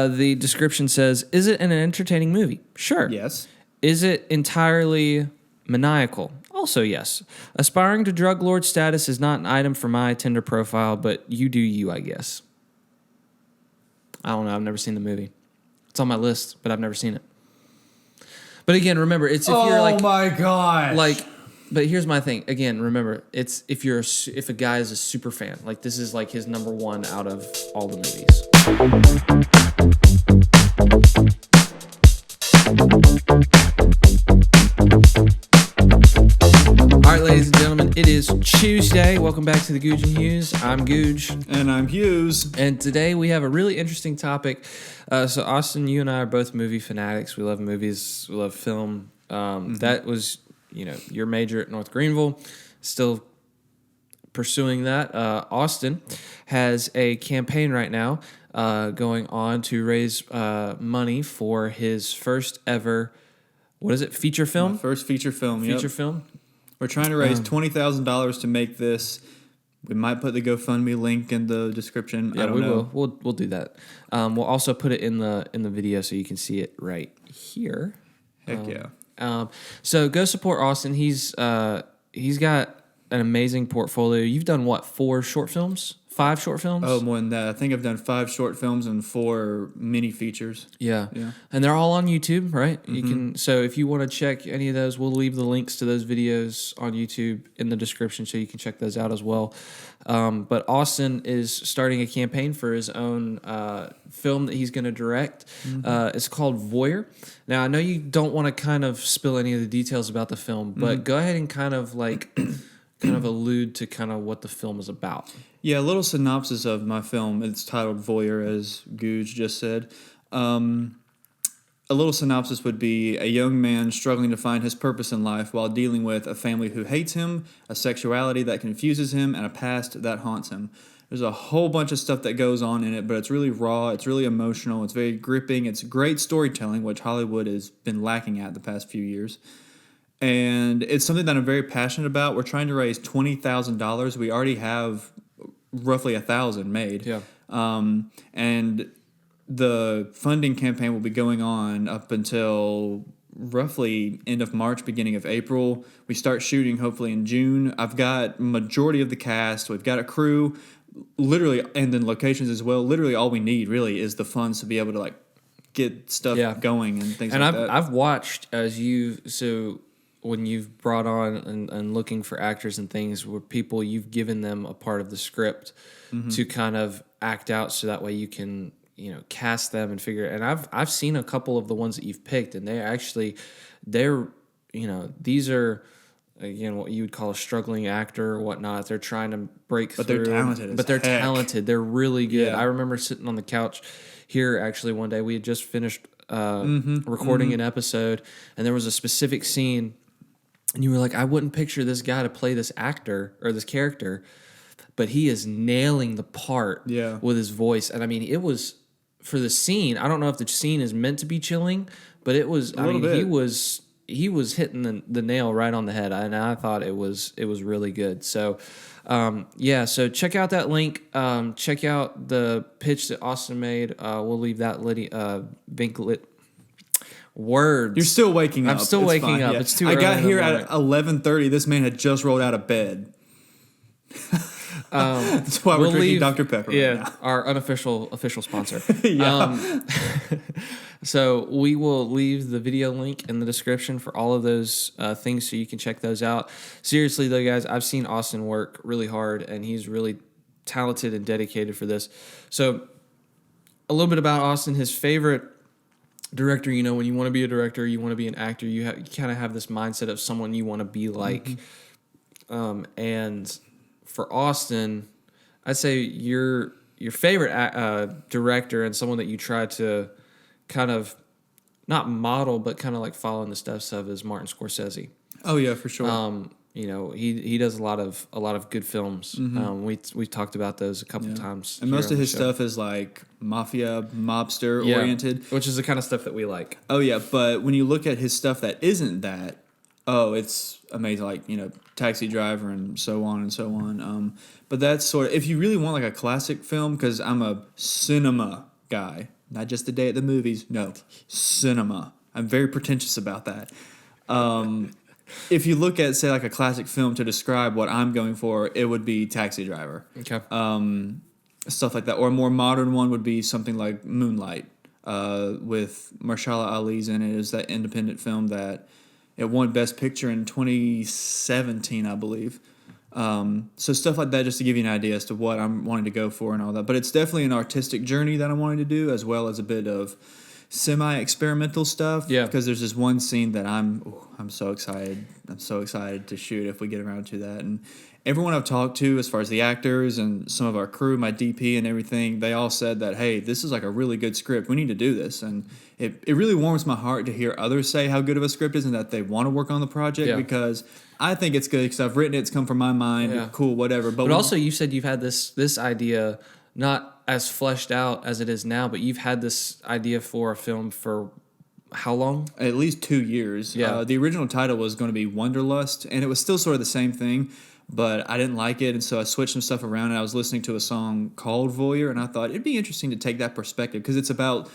The description says, is it an entertaining movie? Sure. Yes. Is it entirely maniacal? Also, yes. Aspiring to drug lord status is not an item for my Tinder profile, but you do you, I guess. I don't know. I've never seen the movie. It's on my list, but I've never seen it. But again, remember, it's if you're like... Oh, my gosh. Like, but here's my thing. Again, remember, it's if a guy is a super fan. Like, this is like his number one out of all the movies. All right, ladies and gentlemen, it is Tuesday. Welcome back to the Gouge and Hughes. I'm Gouge. And I'm Hughes. And today we have a really interesting topic. So, Austin, you and I are both movie fanatics. We love movies. We love film. That was, your major at North Greenville. Still pursuing that. Austin has a campaign right now going on to raise money for his first ever, what is it, feature film? My first feature film, Feature film? We're trying to raise $20,000 to make this. We might put the GoFundMe link in the description. Yeah, I don't know. will. We'll do that. We'll also put it in the video so you can see it right here. Heck yeah. So go support Austin. He's got an amazing portfolio. You've done what? 5 short films? Oh, more than that. I think I've done 5 short films and 4 mini features. Yeah. And they're all on YouTube, right? You can. So if you want to check any of those, we'll leave the links to those videos on YouTube in the description so you can check those out as well. But Austin is starting a campaign for his own film that he's going to direct. It's called Voyeur. Now, I know you don't want to kind of spill any of the details about the film, but go ahead and kind of allude to kind of what the film is about. Yeah, a little synopsis of my film. It's titled Voyeur, as Gouge just said. A little synopsis would be a young man struggling to find his purpose in life while dealing with a family who hates him, a sexuality that confuses him, and a past that haunts him. There's a whole bunch of stuff that goes on in it, but it's really raw, it's really emotional, it's very gripping, it's great storytelling, which Hollywood has been lacking at the past few years. And it's something that I'm very passionate about. We're trying to raise $20,000. We already have roughly 1,000 made. Yeah. And the funding campaign will be going on up until roughly end of March, beginning of April. We start shooting hopefully in June. I've got majority of the cast. We've got a crew, literally, and then locations as well. Literally all we need really is the funds to be able to get stuff going and things like that. And I've watched when you've brought on and looking for actors and things where people, you've given them a part of the script to kind of act out so that way you can, cast them and figure it. And I've seen a couple of the ones that you've picked and these are, again, what you would call a struggling actor or whatnot. They're trying to break through. They're talented. But they're talented. They're really good. Yeah. I remember sitting on the couch here actually one day. We had just finished recording an episode and there was a specific scene. And you were like, I wouldn't picture this guy to play this actor or this character, but he is nailing the part with his voice. And I mean, it was for the scene. I don't know if the scene is meant to be chilling, but it was. He was hitting the nail right on the head, and I thought it was really good. So, so check out that link. Check out the pitch that Austin made. We'll leave that Vinklet. Words. You're still waking up. I'm still waking up. Yeah. It's too early. I got here at 11:30. This man had just rolled out of bed. That's why we're drinking Dr. Pepper right now. Our official sponsor. So we will leave the video link in the description for all of those things so you can check those out. Seriously, though, guys, I've seen Austin work really hard, and he's really talented and dedicated for this. So a little bit about Austin, his favorite director, when you want to be a director, you want to be an actor, you kind of have this mindset of someone you want to be like. And for Austin, I'd say your favorite director and someone that you try to kind of not model, but kind of follow in the steps of is Martin Scorsese. Oh yeah, for sure. He does a lot of good films. We've talked about those a couple of times. And most of his stuff is mafia, mobster oriented, which is the kind of stuff that we like. Oh yeah, but when you look at his stuff that isn't that, it's amazing. Taxi Driver and so on and so on. But that's sort of, if you really want a classic film, because I'm a cinema guy, not just a day at the movies. No, cinema. I'm very pretentious about that. If you look at, say, like a classic film to describe what I'm going for, it would be Taxi Driver. Okay. Stuff like that. Or a more modern one would be something like Moonlight, with Mahershala Ali's in it. It was that independent film that it won Best Picture in 2017, I believe. So stuff like that, just to give you an idea as to what I'm wanting to go for and all that. But it's definitely an artistic journey that I'm wanting to do, as well as a bit of semi-experimental stuff. Yeah. Because there's this one scene that I'm so excited. I'm so excited to shoot if we get around to that. And everyone I've talked to, as far as the actors and some of our crew, my DP and everything, they all said that, hey, this is like a really good script. We need to do this. And it really warms my heart to hear others say how good of a script is and that they want to work on the project, because I think it's good because I've written it. It's come from my mind. Yeah. Cool, whatever. But also, you said you've had this idea not as fleshed out as it is now, but you've had this idea for a film for how long? At least 2 years. Yeah. The original title was going to be Wanderlust, and it was still sort of the same thing, but I didn't like it, and so I switched some stuff around, and I was listening to a song called Voyeur, and I thought it'd be interesting to take that perspective, because it's about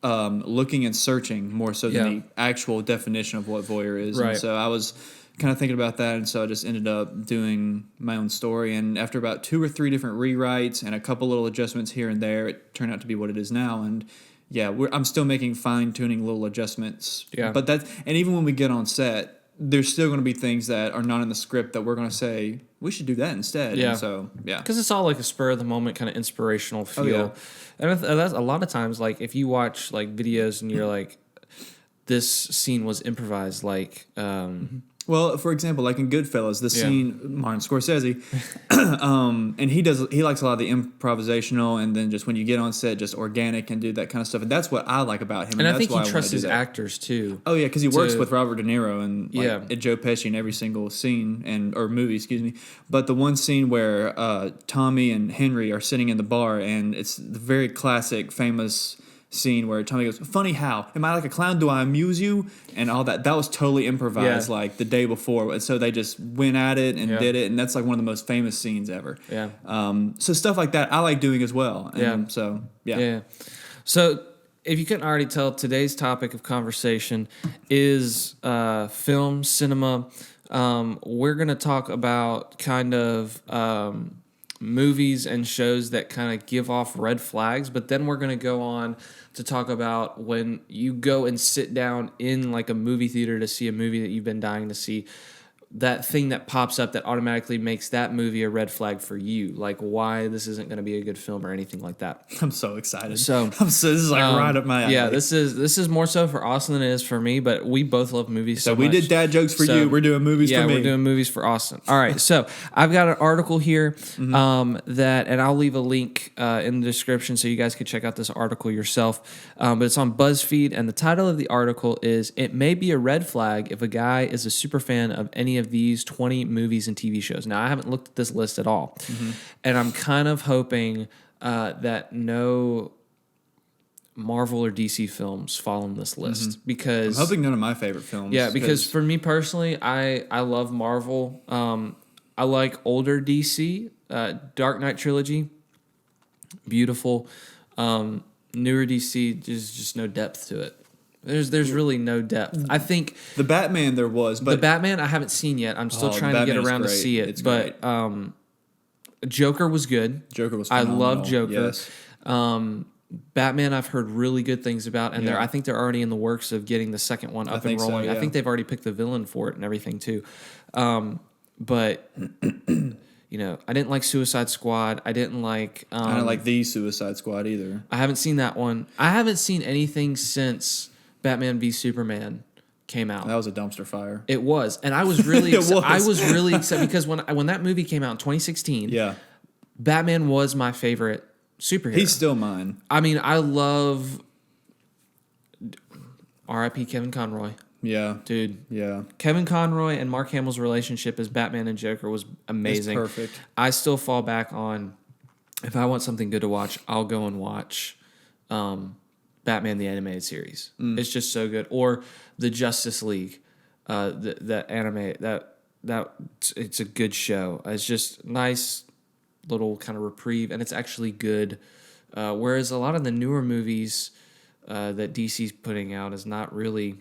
looking and searching more so than the actual definition of what voyeur is. Right. And so I was kind of thinking about that, and so I just ended up doing my own story, and after about 2 or 3 different rewrites and a couple little adjustments here and there, it turned out to be what it is now. And yeah, I'm still making fine-tuning little adjustments. Yeah. But and even when we get on set, there's still going to be things that are not in the script that we're going to say, we should do that instead. Yeah. And so, yeah. Because it's all like a spur of the moment kind of inspirational feel. Oh, yeah. And that's a lot of times, like if you watch like videos and you're like, this scene was improvised, like Well, for example, like in Goodfellas, the scene, Martin Scorsese, and he likes a lot of the improvisational, and then just when you get on set, just organic and do that kind of stuff. And that's what I like about him. and I that's think why he trusts do his that. actors too. Oh yeah, because he works with Robert De Niro and Joe Pesci in every single scene or movie, excuse me. But the one scene where Tommy and Henry are sitting in the bar, and it's the very classic, famous scene where Tommy goes, "Funny how? Am I like a clown? Do I amuse you?" And all that. That was totally improvised, like the day before. And so they just went at it and did it, and that's like one of the most famous scenes ever. Yeah. So stuff like that I like doing as well. And so Yeah. So if you couldn't already tell, today's topic of conversation is film, cinema. We're going to talk about kind of movies and shows that kind of give off red flags, but then we're going to go on to talk about when you go and sit down in like a movie theater to see a movie that you've been dying to see, that thing that pops up that automatically makes that movie a red flag for you, like why this isn't going to be a good film or anything like that. I'm so excited. So this is like right up my alley. Yeah, this is more so for Austin than it is for me, but we both love movies so we much. did dad jokes for you. We're doing movies for me. Yeah, we're doing movies for Austin. All right, so I've got an article here that, and I'll leave a link in the description so you guys can check out this article yourself. But it's on BuzzFeed, and the title of the article is, "It may be a red flag if a guy is a super fan of any of these 20 movies and TV shows." Now, I haven't looked at this list at all, and I'm kind of hoping that no Marvel or DC films fall on this list, because I'm hoping none of my favorite films. Yeah, because for me personally, I love Marvel. I like older DC, Dark Knight trilogy, beautiful. Newer DC, there's just no depth to it. There's really no depth. I think the Batman there was, but the Batman I haven't seen yet. I'm still trying to get around to see it. It's but Joker was good. Joker was I phenomenal. love Joker. Yes. Batman I've heard really good things about, and I think they're already in the works of getting the second one up and rolling. I think they've already picked the villain for it and everything too. But you know, I didn't like Suicide Squad. I didn't like I don't like the Suicide Squad either. I haven't seen that one. I haven't seen anything since Batman v Superman came out. That was a dumpster fire. It was, and I was really I was really excited because when that movie came out in 2016, Batman was my favorite superhero. He's still mine. I mean, I love R.I.P. Kevin Conroy. Yeah. Dude. Yeah. Kevin Conroy and Mark Hamill's relationship as Batman and Joker was amazing. It's perfect. I still fall back on, if I want something good to watch, I'll go and watch Batman the Animated Series. It's just so good. Or the Justice League, the anime, that it's a good show. It's just nice little kind of reprieve, and it's actually good Whereas a lot of the newer movies that DC's putting out is not really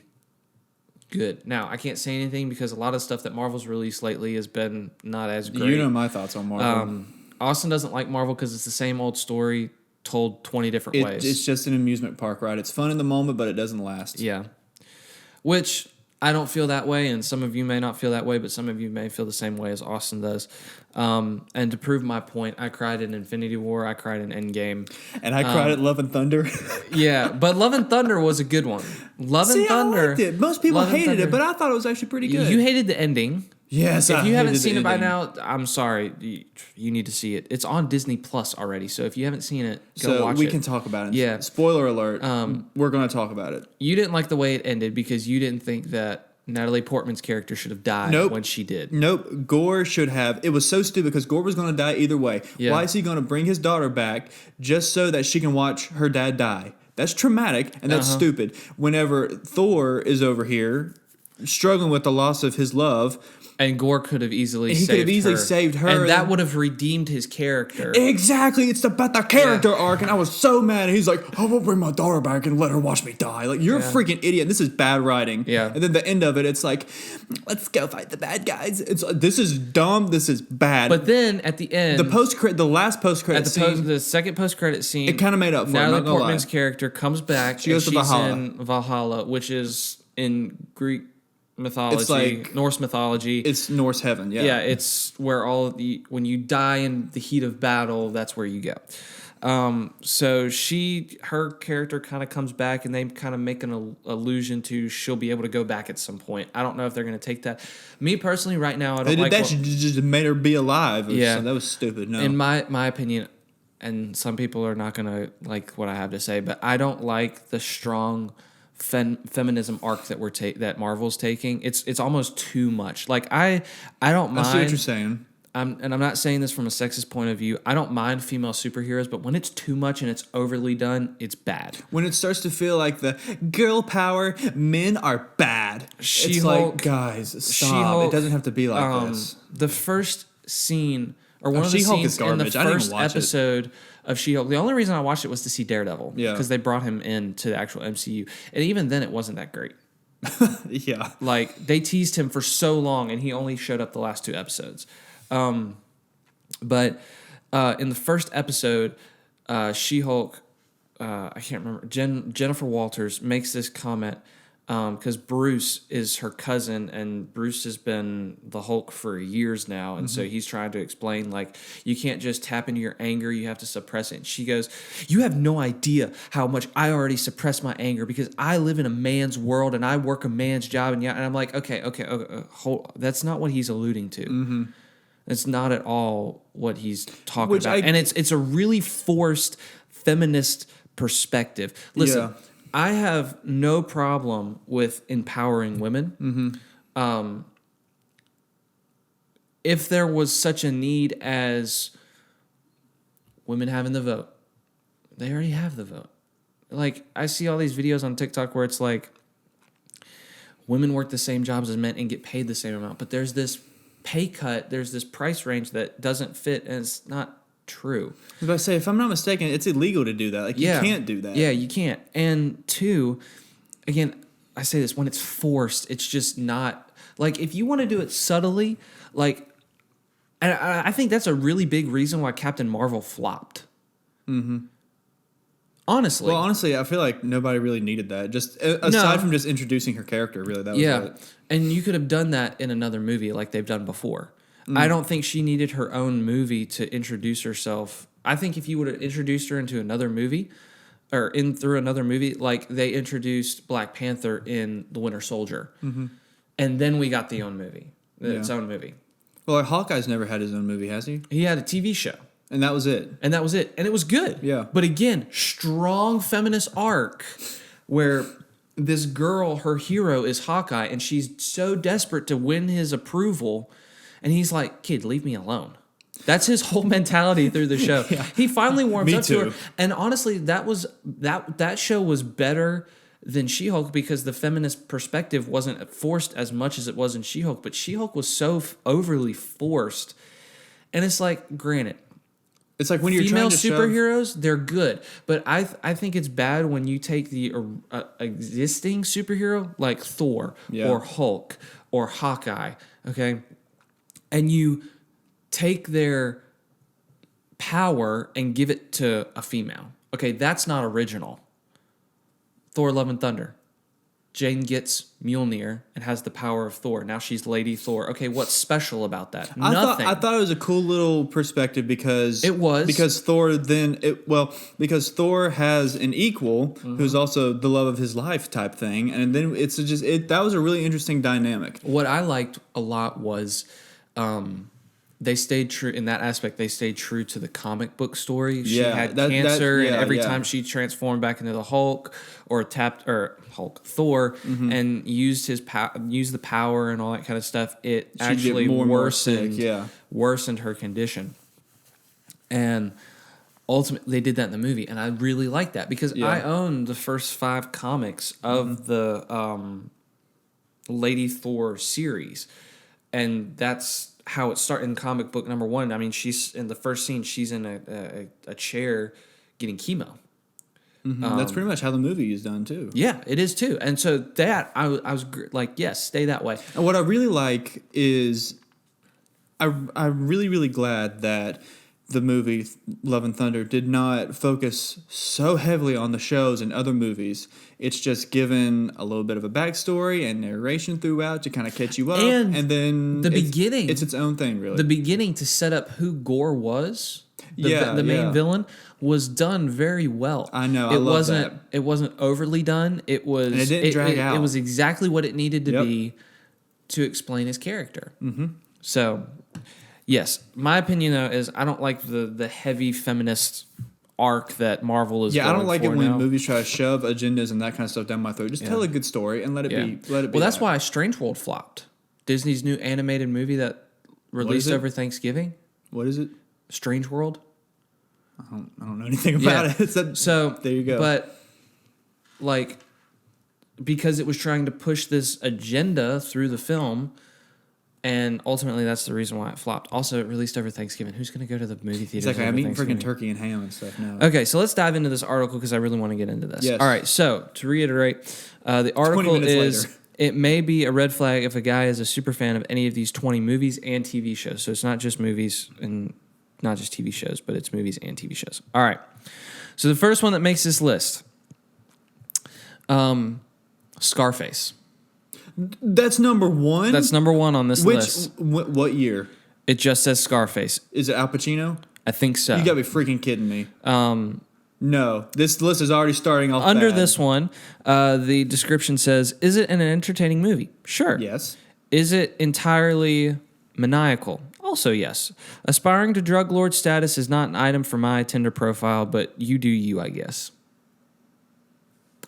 good. Now, I can't say anything because a lot of stuff that Marvel's released lately has been not as great. You know my thoughts on Marvel. Austin doesn't like Marvel because it's the same old story told 20 different ways. It's just an amusement park ride. It's fun in the moment, but it doesn't last. Yeah. Which I don't feel that way, and some of you may not feel that way, but some of you may feel the same way as Austin does. And to prove my point, I cried in Infinity War, I cried in Endgame. And I cried at Love and Thunder. Yeah, but Love and Thunder was a good one. Love and Thunder. I liked it. Most people hated it, but I thought it was actually pretty good. You hated the ending. Yes, if you haven't seen it by now, I'm sorry. You need to see it. It's on Disney Plus already, so if you haven't seen it, go watch it. So we can talk about it. Yeah. Spoiler alert. We're going to talk about it. You didn't like the way it ended because you didn't think that Natalie Portman's character should have died when she did. Nope. Gore should have. It was so stupid because Gore was going to die either way. Yeah. Why is he going to bring his daughter back just so that she can watch her dad die? That's traumatic, and that's stupid. Whenever Thor is over here struggling with the loss of his love... And Gore could have easily saved her. And that would have redeemed his character. Exactly. It's about the character arc. And I was so mad. And he's like, I will bring my daughter back and let her watch me die. Like, you're a freaking idiot. This is bad writing. Yeah. And then the end of it, it's like, let's go fight the bad guys. This is dumb. This is bad. But then at the end, the last post-credit scene. The second post-credit scene. It kind of made up for it. Natalie Portman's character comes back. She goes to Valhalla. In Valhalla, which is in Greek mythology, it's like Norse mythology. It's Norse heaven, yeah. Yeah, it's where when you die in the heat of battle, that's where you go. So her character kind of comes back, and they kind of make an allusion to she'll be able to go back at some point. I don't know if they're going to take that. Me personally, right now, I don't like that. Just made her be alive. Yeah, that was stupid. No, in my opinion, and some people are not going to like what I have to say, but I don't like the strong feminism arc that Marvel's taking. It's almost too much. Like I don't mind. I see what you're saying. I'm not saying this from a sexist point of view. I don't mind female superheroes, but when it's too much and it's overly done, it's bad. When it starts to feel like the girl power, men are bad. It's like, guys, stop. She-Hulk, it doesn't have to be like this. The first scene, or one of the scenes in the first episode of She-Hulk, the only reason I watched it was to see Daredevil. Yeah. Because they brought him into the actual MCU. And even then, it wasn't that great. Yeah. Like, they teased him for so long, and he only showed up the last 2 episodes. But in the first episode, She-Hulk, I can't remember, Jennifer Walters makes this comment because Bruce is her cousin, and Bruce has been the Hulk for years now, and so he's trying to explain, like, you can't just tap into your anger, you have to suppress it. And she goes, you have no idea how much I already suppress my anger because I live in a man's world and I work a man's job, and I'm like, okay, that's not what he's alluding to. Mm-hmm. It's not at all what he's talking about. And it's a really forced feminist perspective. Listen, I have no problem with empowering women. Mm-hmm. If there was such a need as women having the vote, they already have the vote. Like, I see all these videos on TikTok where it's like, women work the same jobs as men and get paid the same amount, but there's this pay cut, there's this price range that doesn't fit, and it's not true. I was about to say, if I'm not mistaken, it's illegal to do that. Like, you can't do that. Yeah, you can't. And 2, again, I say this, when it's forced, it's just not, like, if you want to do it subtly, like, and I think that's a really big reason why Captain Marvel flopped. Mm-hmm. Honestly. Well, honestly, I feel like nobody really needed that. Just aside from just introducing her character, really, that was it. And you could have done that in another movie like they've done before. I don't think she needed her own movie to introduce herself. I think if you would have introduced her into another movie, or through another movie, like they introduced Black Panther in The Winter Soldier, and then we got its own movie. Well, Hawkeye's never had his own movie, has he? He had a TV show. And that was it. And it was good. Yeah. But again, strong feminist arc where this girl, her hero is Hawkeye, and she's so desperate to win his approval. And he's like, kid, leave me alone. That's his whole mentality through the show. Yeah. He finally warms up to her. And honestly, that show was better than She-Hulk because the feminist perspective wasn't forced as much as it was in She-Hulk. But She-Hulk was so overly forced. And it's like, granted, It's like when you're female trying to superheroes, they're good, but I think it's bad when you take the existing superhero like Thor or Hulk or Hawkeye, okay, and you take their power and give it to a female. Okay, that's not original. Thor: Love and Thunder. Jane gets Mjolnir and has the power of Thor. Now she's Lady Thor. Okay, what's special about that? Nothing. I thought it was a cool little perspective because it was because Thor because Thor has an equal who's also the love of his life type thing, and then that was a really interesting dynamic. What I liked a lot was they stayed true in that aspect. They stayed true to the comic book story. She had cancer, and every time she transformed back into the Hulk or Thor, and used the power and all that kind of stuff, it actually worsened her condition. And ultimately, they did that in the movie, and I really liked that because I own the first 5 comics of the Lady Thor series, and that's how it started in comic book number 1. I mean, she's in the first scene. She's in a chair getting chemo. That's pretty much how the movie is done too. Yeah, it is too. And so that I was like, yes, stay that way. And what I really like is, I'm really glad that the movie Love and Thunder did not focus so heavily on the shows and other movies. It's just given a little bit of a backstory and narration throughout to kind of catch you up. And then beginning. It's its own thing, really. The beginning to set up who Gore was, the main villain, was done very well. I know. I love that. It wasn't overly done. It was. And it didn't drag out. It was exactly what it needed to be to explain his character. So, yes, my opinion though is I don't like the heavy feminist arc that Marvel is. I don't like it when now. movies try to shove agendas and that kind of stuff down my throat. Just tell a good story and let it be. Let it be. Well, that's why Strange World flopped. Disney's new animated movie that released over Thanksgiving. What is it? Strange World. I don't know anything about it. So there you go. But like, because it was trying to push this agenda through the film, and ultimately that's the reason why it flopped. Also, it released over Thanksgiving. Who's going to go to the movie theater? It's like I'm eating freaking turkey and ham and stuff now. Okay, so let's dive into this article because I really want to get into this. Yes. All right, so to reiterate, the article is... later. It may be a red flag if a guy is a super fan of any of these 20 movies and TV shows. So it's not just movies and not just TV shows, but it's movies and TV shows. All right. So the first one that makes this list, Scarface. That's number 1? That's number 1 on this list. What year? It just says Scarface. Is it Al Pacino? I think so. You got to be freaking kidding me. No, this list is already starting off under bad. This one, the description says, is it an entertaining movie? Sure. Yes. Is it entirely maniacal? Also yes. Aspiring to drug lord status is not an item for my Tinder profile, but you do you, I guess.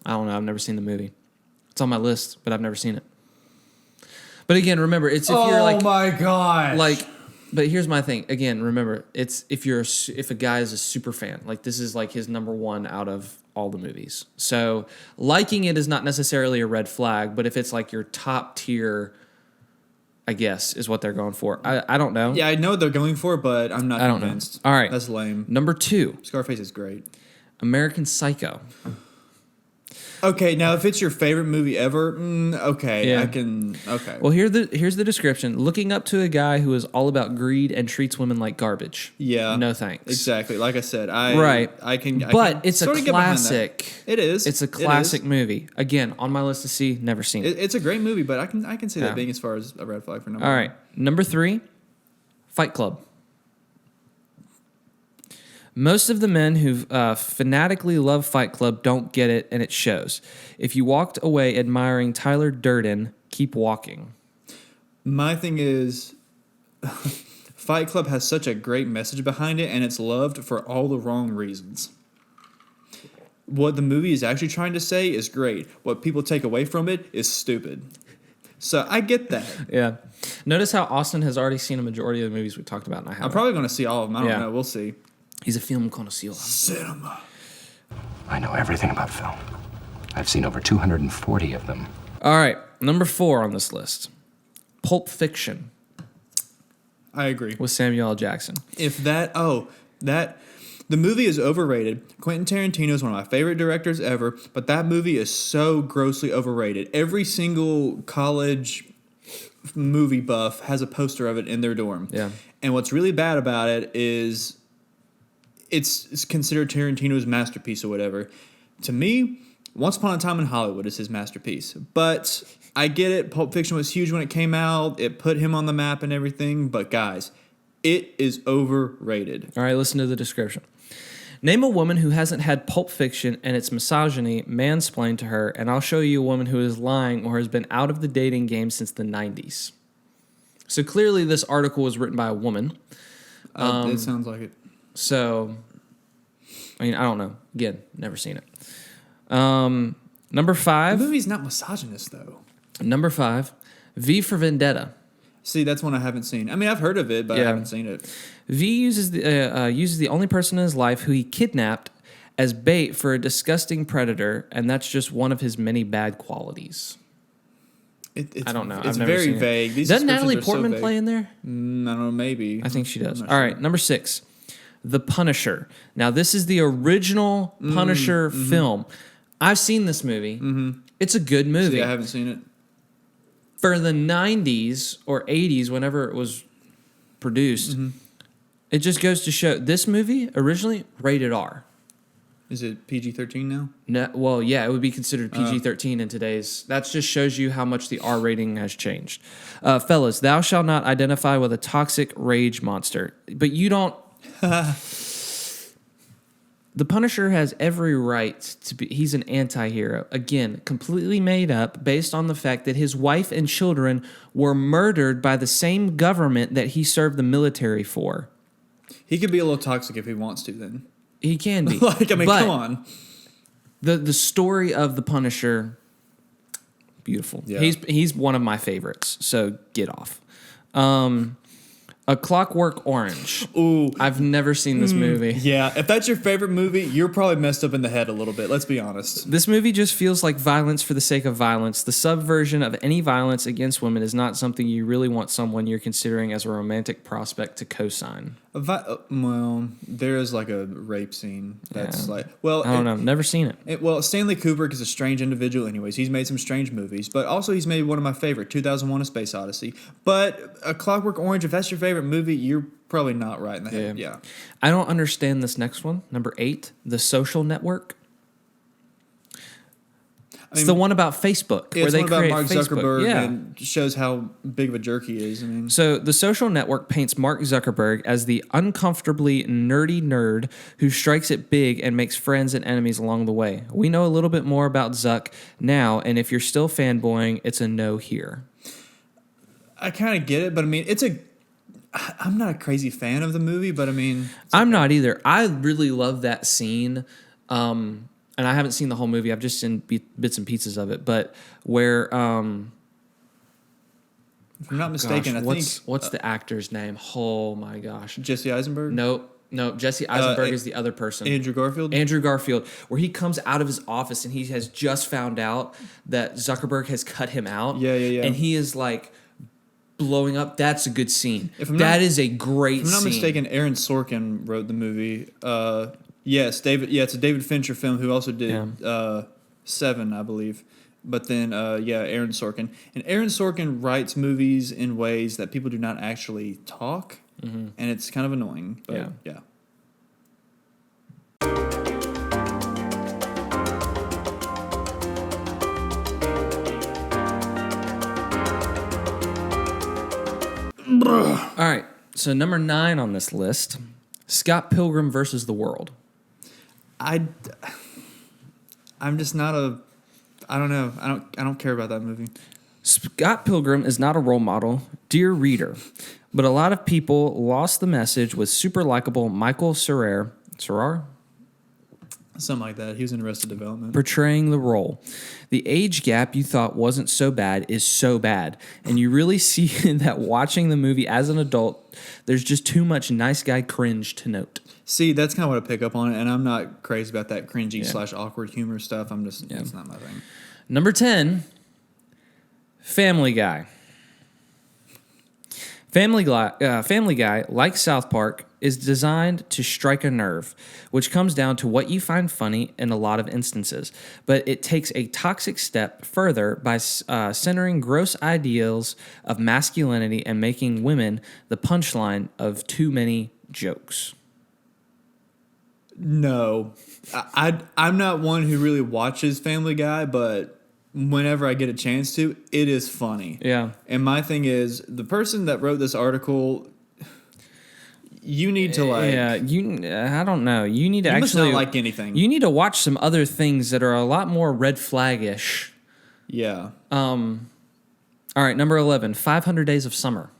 I don't know. I've never seen the movie. It's on my list, but I've never seen it. But again, remember, it's if you're like... Oh my gosh. Like... But here's my thing. Again, remember, it's if a guy is a super fan, like this is like his number 1 out of all the movies. So liking it is not necessarily a red flag, but if it's like your top tier, I guess, is what they're going for. I don't know. Yeah, I know what they're going for, but I'm not convinced. All right. That's lame. Number 2. Scarface is great. American Psycho. Okay, now if it's your favorite movie ever, okay, Yeah. I can. Okay. Well, here's the description: looking up to a guy who is all about greed and treats women like garbage. Yeah. No thanks. Exactly. Like I said, I can. But it's a classic. It is. It's a classic movie. Again, on my list to see. Never seen it. It's a great movie, but I can see that being as far as a red flag for number. All right, number 3, Fight Club. Most of the men who fanatically love Fight Club don't get it, and it shows. If you walked away admiring Tyler Durden, keep walking. My thing is, Fight Club has such a great message behind it, and it's loved for all the wrong reasons. What the movie is actually trying to say is great. What people take away from it is stupid. So I get that. Yeah. Notice how Austin has already seen a majority of the movies we talked about, and I haven't. I'm probably going to see all of them. I don't know. We'll see. He's a film connoisseur. Cinema. I know everything about film. I've seen over 240 of them. All right, number 4 on this list, Pulp Fiction. I agree. With Samuel L. Jackson. If that, The movie is overrated. Quentin Tarantino is one of my favorite directors ever, but that movie is so grossly overrated. Every single college movie buff has a poster of it in their dorm. Yeah. And what's really bad about it is it's considered Tarantino's masterpiece or whatever. To me, Once Upon a Time in Hollywood is his masterpiece. But I get it. Pulp Fiction was huge when it came out. It put him on the map and everything. But guys, it is overrated. All right, listen to the description. Name a woman who hasn't had Pulp Fiction and its misogyny mansplained to her, and I'll show you a woman who is lying or has been out of the dating game since the 90s. So clearly this article was written by a woman. It sounds like it. So, I mean, I don't know. Again, never seen it. Number 5. The movie's not misogynist, though. Number 5, V for Vendetta. See, that's one I haven't seen. I mean, I've heard of it, but I haven't seen it. V uses the only person in his life who he kidnapped as bait for a disgusting predator, and that's just one of his many bad qualities. I don't know. It's I've never very seen vague. It. Doesn't Natalie Portman play in there? I don't know, maybe. I think she does. I'm All not right, number 6, The Punisher. Now, this is the original Punisher film. I've seen this movie. It's a good movie. See, I haven't seen it. For the 90s or 80s, whenever it was produced, it just goes to show this movie originally rated R. Is it PG-13 now? No, well, yeah, it would be considered PG-13 in today's. That just shows you how much the R rating has changed. Fellas, thou shalt not identify with a toxic rage monster. But you don't... The Punisher has every right to be... He's an anti-hero. Again, completely made up based on the fact that his wife and children were murdered by the same government that he served the military for. He could be a little toxic if he wants to, then. He can be. Like, I mean, come on. The story of the Punisher, beautiful. Yeah. He's one of my favorites. So get off. A Clockwork Orange. Ooh. I've never seen this movie. Yeah, if that's your favorite movie, you're probably messed up in the head a little bit. Let's be honest. This movie just feels like violence for the sake of violence. The subversion of any violence against women is not something you really want someone you're considering as a romantic prospect to co-sign. Well, there is like a rape scene that's Yeah. like... Well, I don't know. Never seen it. Well, Stanley Kubrick is a strange individual anyways. He's made some strange movies, but also he's made one of my favorite, 2001: A Space Odyssey. But A Clockwork Orange, if that's your favorite movie, you're probably not right in the head. Yeah. I don't understand this next one. Number 8, The Social Network. It's the one about Facebook, Yeah, where they it's one create about Mark Facebook. Zuckerberg Yeah. and shows how big of a jerk he is. I mean, So The Social Network paints Mark Zuckerberg as the uncomfortably nerdy nerd who strikes it big and makes friends and enemies along the way. We know a little bit more about Zuck now, and if you're still fanboying, it's a no here. I kind of get it, but I mean, I'm not a crazy fan of the movie, but I mean... I'm not either. I really love that scene. And I haven't seen the whole movie. I've just seen bits and pieces of it. But where... If I'm not mistaken, I think... What's the actor's name? Oh, my gosh. Jesse Eisenberg? No, Jesse Eisenberg is the other person. Andrew Garfield? Andrew Garfield, where he comes out of his office and he has just found out that Zuckerberg has cut him out. Yeah. And he is like blowing up. That's a good scene. That is a great scene. If I'm not mistaken, Aaron Sorkin wrote the movie. Yes, David. Yeah, it's a David Fincher film who also did Seven, I believe. But then, Aaron Sorkin. And Aaron Sorkin writes movies in ways that people do not actually talk, and it's kind of annoying. But yeah. All right, so number 9 on this list, Scott Pilgrim versus the World. I'm just not a... I don't know. I don't care about that movie. Scott Pilgrim is not a role model, dear reader, but a lot of people lost the message with super likable Michael Cera Something like that. He was in Arrested Development. portraying the role. The age gap you thought wasn't so bad is so bad, and you really see that watching the movie as an adult, there's just too much nice guy cringe to note. See, that's kind of what I pick up on it, and I'm not crazy about that cringy / awkward humor stuff. I'm just... It's not my thing. Number 10, Family Guy. Family Guy, like South Park, is designed to strike a nerve, which comes down to what you find funny in a lot of instances. But it takes a toxic step further by centering gross ideals of masculinity and making women the punchline of too many jokes. No. I'm not one who really watches Family Guy, but whenever I get a chance to, it is funny. Yeah. And my thing is, the person that wrote this article, you need to like... Yeah, I don't know. You need to You must actually... not like anything. You need to watch some other things that are a lot more red flag-ish. Yeah. All right, number 11, 500 Days of Summer.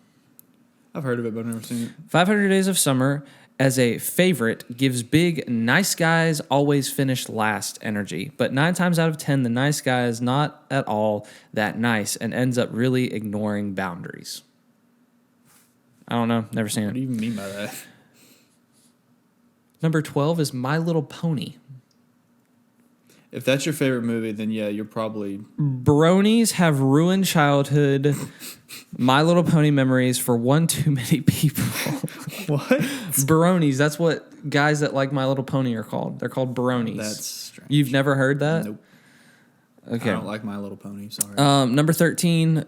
I've heard of it, but I've never seen it. 500 Days of Summer, as a favorite, gives big, nice guys always finish last energy. But 9 times out of 10, the nice guy is not at all that nice and ends up really ignoring boundaries. I don't know. Never seen What do it. you even mean by that? Number 12 is My Little Pony. If that's your favorite movie, then yeah, you're probably... Bronies have ruined childhood My Little Pony memories for one too many people. What? Bronies, that's what guys that like My Little Pony are called. They're called bronies. That's strange. You've never heard that? Nope. Okay. I don't like My Little Pony, sorry. Number 13,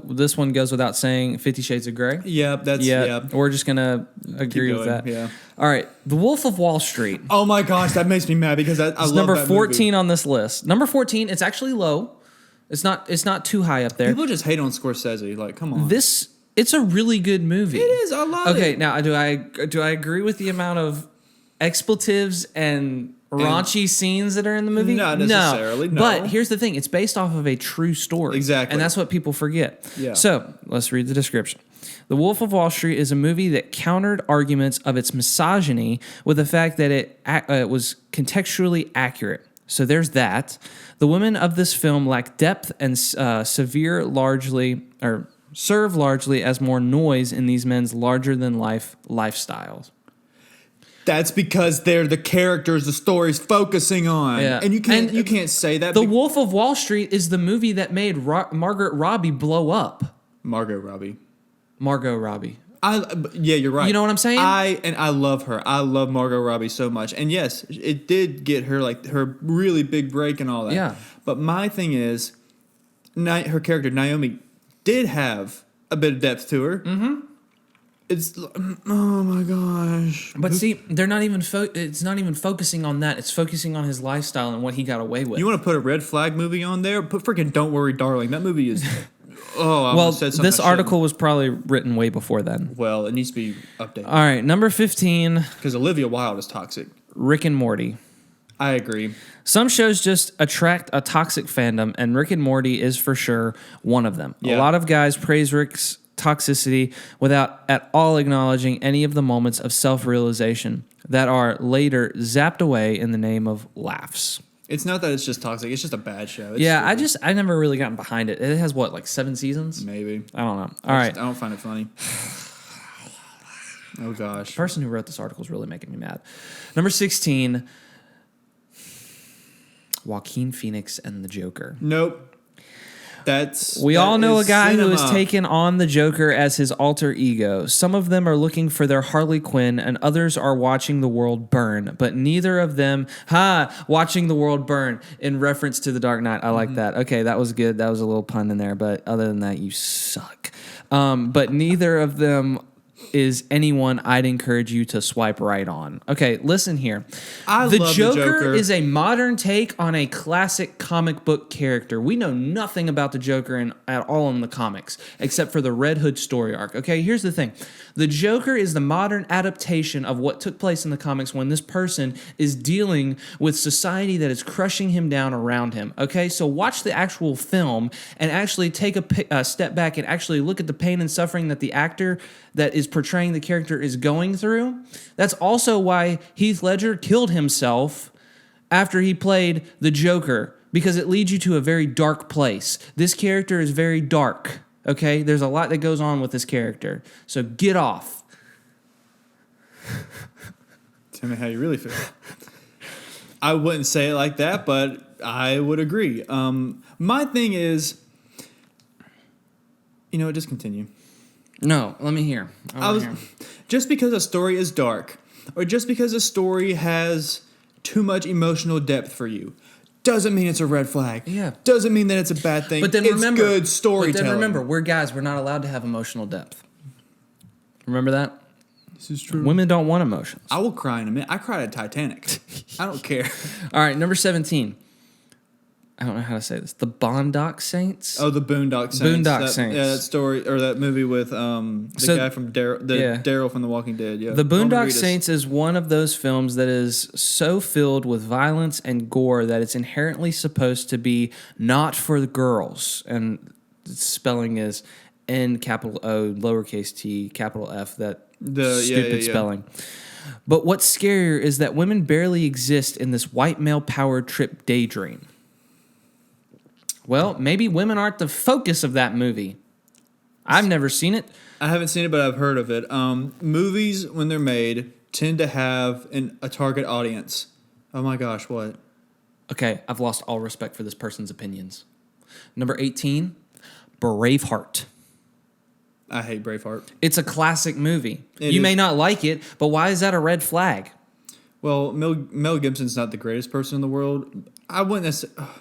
this one goes without saying, 50 Shades of Grey. Yeah, that's... Yeah. We're just going to agree with going, that. yeah. All right, The Wolf of Wall Street. Oh my gosh, that makes me mad because I It's love number that 14 movie. on this list. Number 14, it's actually low. It's not too high up there. People just hate on Scorsese. Like, come on. It's a really good movie. It is. I love it. Okay, now do I agree with the amount of expletives and raunchy scenes that are in the movie? Not necessarily, no. But here's the thing, it's based off of a true story. Exactly. And that's what people forget. Yeah. So, let's read the description. The Wolf of Wall Street is a movie that countered arguments of its misogyny with the fact that it was contextually accurate. So there's that. The women of this film lack depth and serve largely as more noise in these men's larger-than-life lifestyles. That's because they're the characters the story's focusing on. Yeah. And you can't say that. The Wolf of Wall Street is the movie that made Margaret Robbie blow up. Margot Robbie. Yeah, you're right. You know what I'm saying? I love her. I love Margot Robbie so much. And yes, it did get her like her really big break and all that. Yeah. But my thing is, her character Naomi did have a bit of depth to her. Mm-hmm. It's oh my gosh. But see, they're not even. It's not even focusing on that. It's focusing on his lifestyle and what he got away with. You want to put a red flag movie on there? Put freaking Don't Worry, Darling. That movie is. Well, this article was probably written way before then. Well, it needs to be updated. All right, number 15. Because Olivia Wilde is toxic. Rick and Morty. I agree. Some shows just attract a toxic fandom, and Rick and Morty is for sure one of them. Yeah. A lot of guys praise Rick's toxicity without at all acknowledging any of the moments of self-realization that are later zapped away in the name of laughs. It's not that it's just toxic. It's just a bad show. It's I never really gotten behind it. It has what, like 7 seasons? Maybe. I don't know. All right. I don't find it funny. Oh, gosh. The person who wrote this article is really making me mad. Number 16, Joaquin Phoenix and the Joker. Nope. We all know a guy who has cinema. taken on the Joker as his alter ego. Some of them are looking for their Harley Quinn, and others are watching the world burn. But neither of them, watching the world burn in reference to The Dark Knight. I like that. Okay, that was good. That was a little pun in there. But other than that, you suck. But neither of them is anyone I'd encourage you to swipe right on. Okay, listen here. The Joker is a modern take on a classic comic book character. We know nothing about the Joker at all in the comics, except for the Red Hood story arc. Okay, here's the thing. The Joker is the modern adaptation of what took place in the comics when this person is dealing with society that is crushing him down around him. Okay, so watch the actual film and actually take a step back and actually look at the pain and suffering that the actor that is portraying the character is going through. That's also why Heath Ledger killed himself after he played the Joker, because it leads you to a very dark place. This character is very dark, okay? There's a lot that goes on with this character. So get off. Tell me how you really feel. I wouldn't say it like that, but I would agree. My thing is, just continue. No, let me hear. Just because a story is dark, or just because a story has too much emotional depth for you, doesn't mean it's a red flag. Yeah. Doesn't mean that it's a bad thing. But then it's remember, good storytelling. But then remember, we're guys. We're not allowed to have emotional depth. Remember that? This is true. Women don't want emotions. I will cry in a minute. I cried at Titanic. I don't care. All right, number 17. I don't know how to say this. The Boondock Saints. Oh, the Boondock Saints. Boondock Saints. Yeah, that story or that movie with guy from Daryl from The Walking Dead. Yeah, The Boondock Saints is one of those films that is so filled with violence and gore that it's inherently supposed to be not for the girls. And spelling is N capital O lowercase t capital F. That stupid spelling. But what's scarier is that women barely exist in this white male power trip daydream. Well, maybe women aren't the focus of that movie. I've never seen it. I haven't seen it, but I've heard of it. Movies, when they're made, tend to have a target audience. Oh my gosh, what? Okay, I've lost all respect for this person's opinions. Number 18, Braveheart. I hate Braveheart. It's a classic movie. You may not like it, but why is that a red flag? Well, Mel Gibson's not the greatest person in the world. I wouldn't necessarily...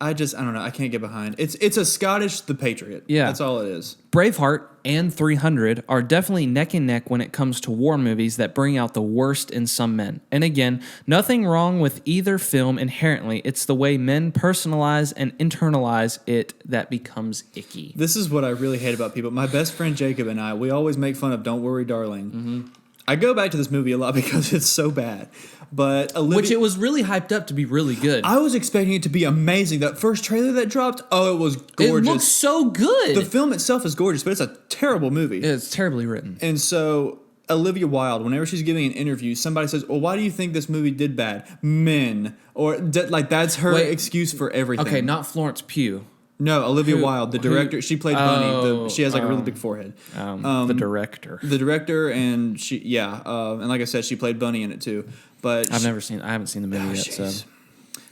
I don't know. I can't get behind. It's a Scottish The Patriot. Yeah. That's all it is. Braveheart and 300 are definitely neck and neck when it comes to war movies that bring out the worst in some men. And again, nothing wrong with either film inherently. It's the way men personalize and internalize it that becomes icky. This is what I really hate about people. My best friend Jacob and I, we always make fun of Don't Worry, Darling. Mm-hmm. I go back to this movie a lot because it's so bad. But which it was really hyped up to be really good. I was expecting it to be amazing. That first trailer that dropped, it was gorgeous. It looks so good. The film itself is gorgeous, but it's a terrible movie. It's terribly written. And so Olivia Wilde, whenever she's giving an interview, somebody says, well, why do you think this movie did bad? Men. Or that's her excuse for everything. Okay, not Florence Pugh. No, Olivia Wilde, the director. She played Bunny. She has a really big forehead. The director. The director, and she, and like I said, she played Bunny in it too. But I haven't seen the movie yet. So,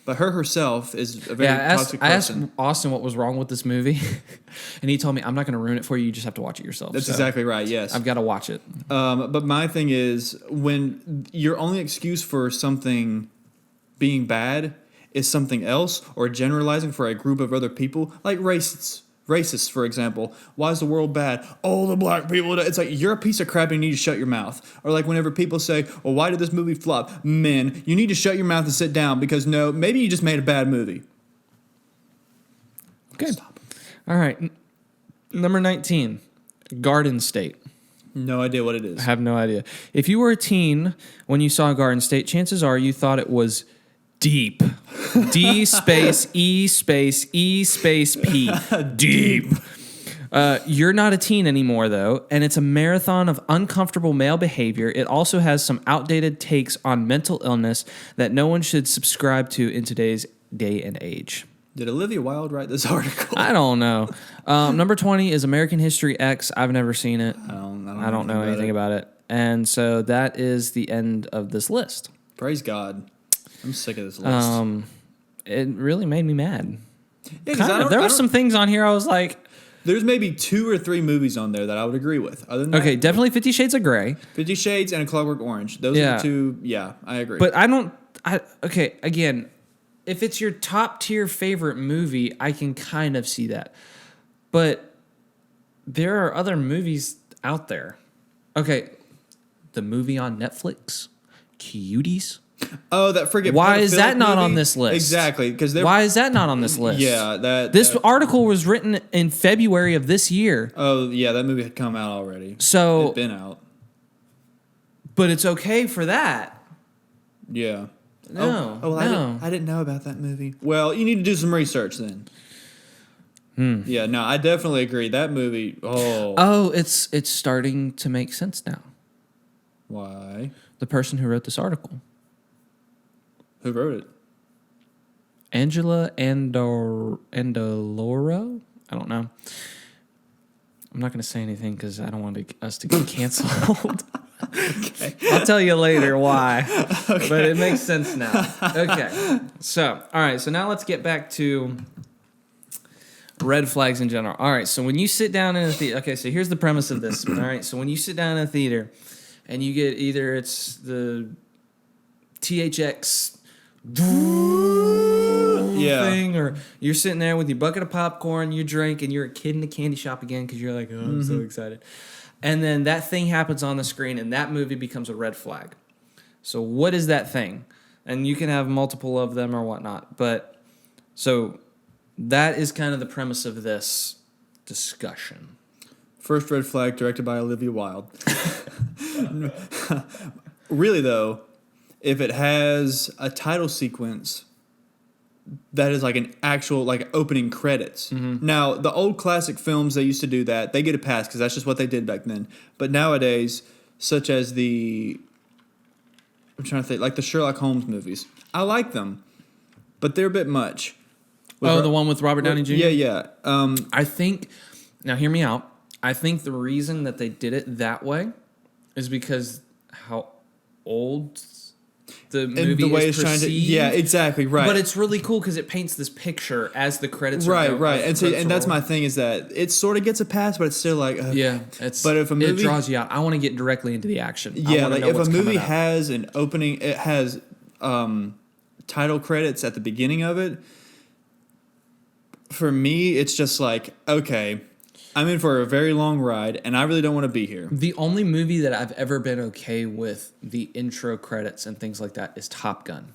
but her herself is a very toxic person. I asked Austin what was wrong with this movie, and he told me, "I'm not going to ruin it for you. You just have to watch it yourself." That's exactly right. Yes, I've got to watch it. But my thing is, when your only excuse for something being bad is something else, or generalizing for a group of other people, like racists, for example. Why is the world bad? Oh, the black people. It's like, you're a piece of crap and you need to shut your mouth. Or like whenever people say, well, why did this movie flop? Men, you need to shut your mouth and sit down because maybe you just made a bad movie. Good. All right. Number 19, Garden State. No idea what it is. I have no idea. If you were a teen when you saw Garden State, chances are you thought it was deep. D space E space E space P. Deep. You're not a teen anymore, though, and it's a marathon of uncomfortable male behavior. It also has some outdated takes on mental illness that no one should subscribe to in today's day and age. Did Olivia Wilde write this article? I don't know. Number 20 is American History X. I've never seen it. I don't know anything about it. And so that is the end of this list. Praise God. I'm sick of this list. It really made me mad. Yeah, there were some things on here I was like... There's maybe 2 or 3 movies on there that I would agree with. Other than that, definitely 50 Shades of Grey. 50 Shades and A Clockwork Orange. Those are the 2, I agree. But again, if it's your top tier favorite movie, I can kind of see that. But there are other movies out there. Okay, the movie on Netflix, Cuties. Oh, that friggin' Why is that not on this list? Exactly, because why is that not on this list? Yeah, this article was written in February of this year. Oh, yeah, that movie had come out already. So it's been out, but it's okay for that. Yeah. No. I didn't know about that movie. Well, you need to do some research then. Yeah, no, I definitely agree. That movie. It's starting to make sense now. Why? The person who wrote this article. Who wrote it? Angela Andaloro? I don't know. I'm not going to say anything because I don't want us to get canceled. Okay. I'll tell you later why. Okay. But it makes sense now. Okay. So, all right. So now let's get back to Red flags in general. All right, so when you sit down in a theater, okay, so here's the premise of this. All right, so when you sit down in a theater and you get either it's the THX thing, or you're sitting there with your bucket of popcorn, your drink, and you're a kid in a candy shop again because you're like, oh, I'm so excited. And then that thing happens on the screen, and that movie becomes a red flag. So what is that thing? And you can have multiple of them or whatnot. But so that is kind of the premise of this discussion. First red flag, directed by Olivia Wilde. Really, though, if it has a title sequence that is like an actual like opening credits. Now, the old classic films, they used to do that. They get a pass because that's just what they did back then. But nowadays, such as I'm trying to think, like the Sherlock Holmes movies. I like them, but they're a bit much. The one with Robert Downey Jr.? Yeah. I think, now hear me out. I think the reason that they did it that way is because how old the movie the way is it's perceived. trying to, yeah, exactly, right. But it's really cool because it paints this picture as the credits are going. Right. And that's my thing is that it sort of gets a pass, but it's still like... yeah, but if a movie... It draws you out. I want to get directly into the action. Yeah, like if a movie has an opening... It has title credits at the beginning of it. For me, it's just like, okay, I'm in for a very long ride, and I really don't want to be here. The only movie that I've ever been okay with the intro credits and things like that is Top Gun.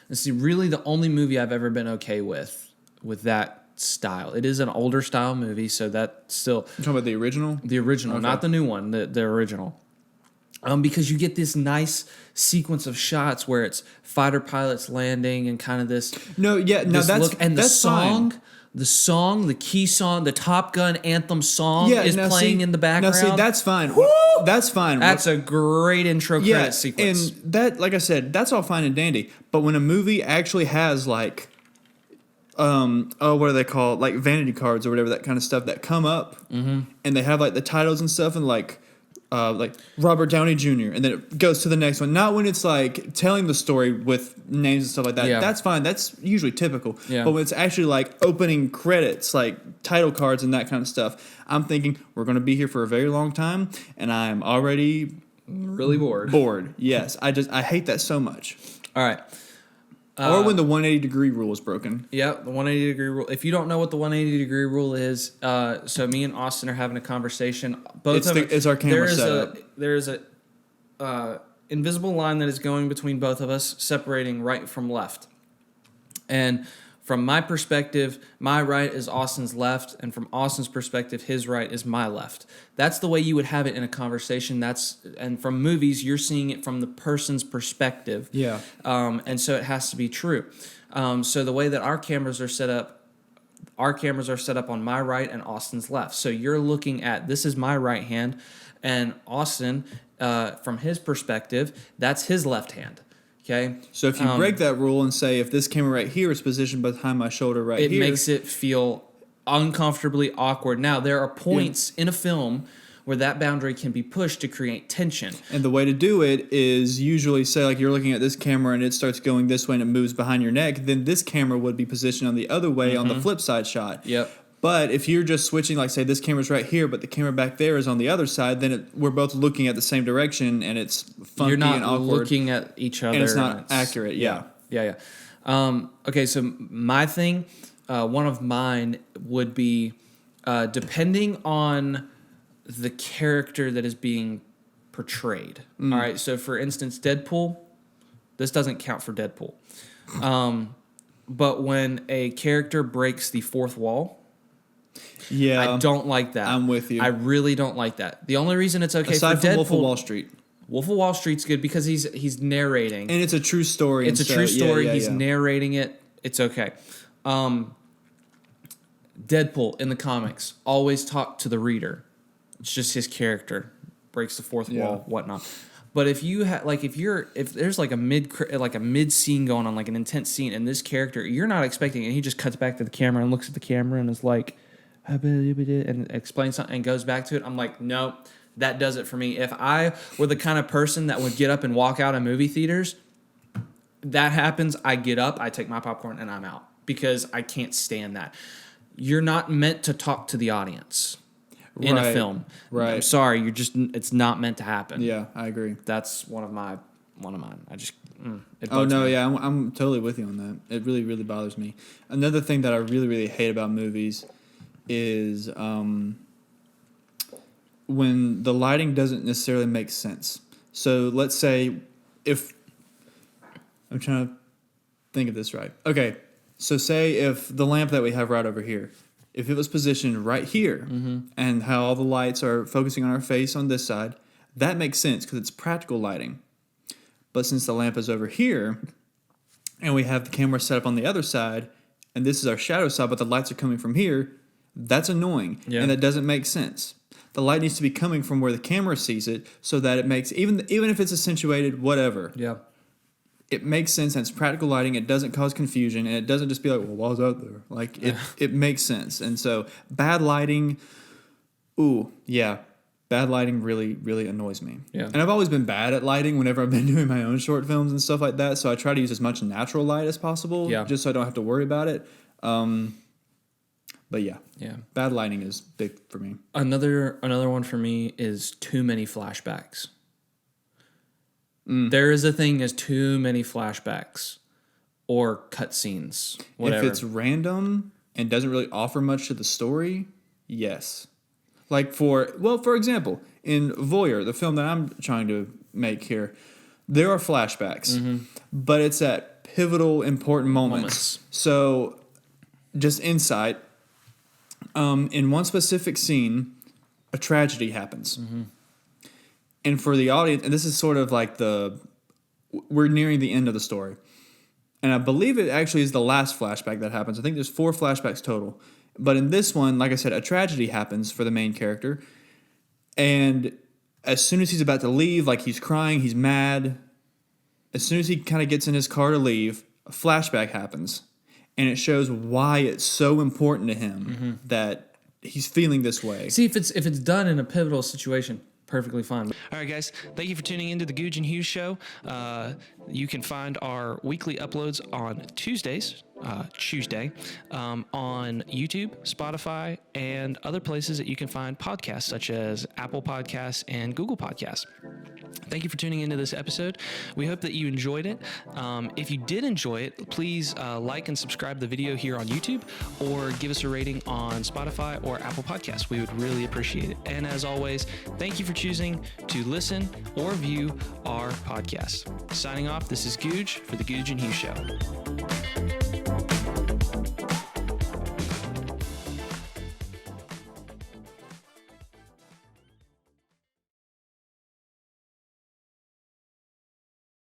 And see, really the only movie I've ever been okay with that style. It is an older style movie, so that still... You're talking about the original? The original, okay. Not the new one, the original. Because you get this nice sequence of shots where it's fighter pilots landing and kind of this... that's and the song... Fine. The key song, the Top Gun anthem song is playing in the background. Now, see, that's fine. That's fine. That's a great intro credit sequence. And that, like I said, that's all fine and dandy. But when a movie actually has, like, what do they call it? Like vanity cards or whatever, that kind of stuff that come up, and they have, like, the titles and stuff, and, like Robert Downey Jr., and then it goes to the next one. Not when it's like telling the story with names and stuff like that. Yeah. That's fine. That's usually typical. Yeah. But when it's actually like opening credits, like title cards and that kind of stuff, I'm thinking we're going to be here for a very long time, and I'm already really bored. Yes. I hate that so much. All right. Or when the 180-degree rule is broken. Yeah, the 180-degree rule. If you don't know what the 180-degree rule is, so me and Austin are having a conversation. It's our camera setup. There's a invisible line that is going between both of us, separating right from left. And from my perspective, my right is Austin's left, and from Austin's perspective, his right is my left. That's the way you would have it in a conversation. And from movies, you're seeing it from the person's perspective. Yeah. And so it has to be true. So the way that our cameras are set up on my right and Austin's left. So you're looking at, this is my right hand, and Austin, from his perspective, that's his left hand. Okay. So if you break that rule and say if this camera right here is positioned behind my shoulder here, it makes it feel uncomfortably awkward. Now, there are points in a film where that boundary can be pushed to create tension. And the way to do it is usually say like you're looking at this camera and it starts going this way and it moves behind your neck, then this camera would be positioned on the other way on the flip side shot. Yep. But if you're just switching, like say this camera's right here, but the camera back there is on the other side, then we're both looking at the same direction, and it's funky and awkward. You're not looking at each other. And it's not accurate, Yeah. Okay, so my thing, one of mine would be depending on the character that is being portrayed. All right, so for instance, Deadpool, this doesn't count for Deadpool. But when a character breaks the fourth wall, I don't like that. I'm with you. I really don't like that. The only reason it's okay aside for Deadpool, from Wolf of Wall Street. Wolf of Wall Street's good because he's narrating. And it's a true story. It's a true story. He's narrating it. It's okay. Deadpool in the comics always talk to the reader. It's just his character breaks the fourth wall, whatnot. But if you if there's like a mid scene going on, like an intense scene, and this character you're not expecting, and he just cuts back to the camera and looks at the camera and is like, and explains something and goes back to it. I'm like, no, that does it for me. If I were the kind of person that would get up and walk out of movie theaters, that happens. I get up, I take my popcorn, and I'm out because I can't stand that. you're not meant to talk to the audience in a film. Right. I'm sorry, it's not meant to happen. Yeah, I agree. That's one of mine. I just it Oh bugs no, me. yeah, I'm totally with you on that. It really, really bothers me. Another thing that I really, really hate about movies is when the lighting doesn't necessarily make sense. So let's say if I'm trying to think of this right. Okay, so say if the lamp that we have right over here, if it was positioned right here, and how all the lights are focusing on our face on this side, that makes sense because it's practical lighting. But since the lamp is over here, and we have the camera set up on the other side, and this is our shadow side, but the lights are coming from here, that's annoying, and that doesn't make sense. The light needs to be coming from where the camera sees it, so that it makes even if it's accentuated, whatever. Yeah. It makes sense, and it's practical lighting. It doesn't cause confusion, and it doesn't just be like, well, why was that there? Like it makes sense, and so bad lighting. Bad lighting really, really annoys me. Yeah. And I've always been bad at lighting whenever I've been doing my own short films and stuff like that. So I try to use as much natural light as possible, just so I don't have to worry about it. But yeah, bad lighting is big for me. Another one for me is too many flashbacks. There is a thing as too many flashbacks or cutscenes. Whatever. If it's random and doesn't really offer much to the story, yes. Like for example, in Voyeur, the film that I'm trying to make here, there are flashbacks, but it's at pivotal, important moments. So, just insight, in one specific scene, a tragedy happens. And for the audience, and this is sort of like we're nearing the end of the story. And I believe it actually is the last flashback that happens. I think there's 4 flashbacks total. But in this one, like I said, a tragedy happens for the main character. And as soon as he's about to leave, like he's crying, he's mad. As soon as he kind of gets in his car to leave, a flashback happens. And it shows why it's so important to him that he's feeling this way. See, if it's done in a pivotal situation, perfectly fine. All right, guys. Thank you for tuning into the Gouge and Hughes show. You can find our weekly uploads on Tuesdays, Tuesday, on YouTube, Spotify, and other places that you can find podcasts, such as Apple Podcasts and Google Podcasts. Thank you for tuning into this episode. We hope that you enjoyed it. If you did enjoy it, please like and subscribe the video here on YouTube, or give us a rating on Spotify or Apple Podcasts. We would really appreciate it. And as always, thank you for choosing to listen or view our podcast. Signing off, this is Gouge for the Gouge and Hughes Show.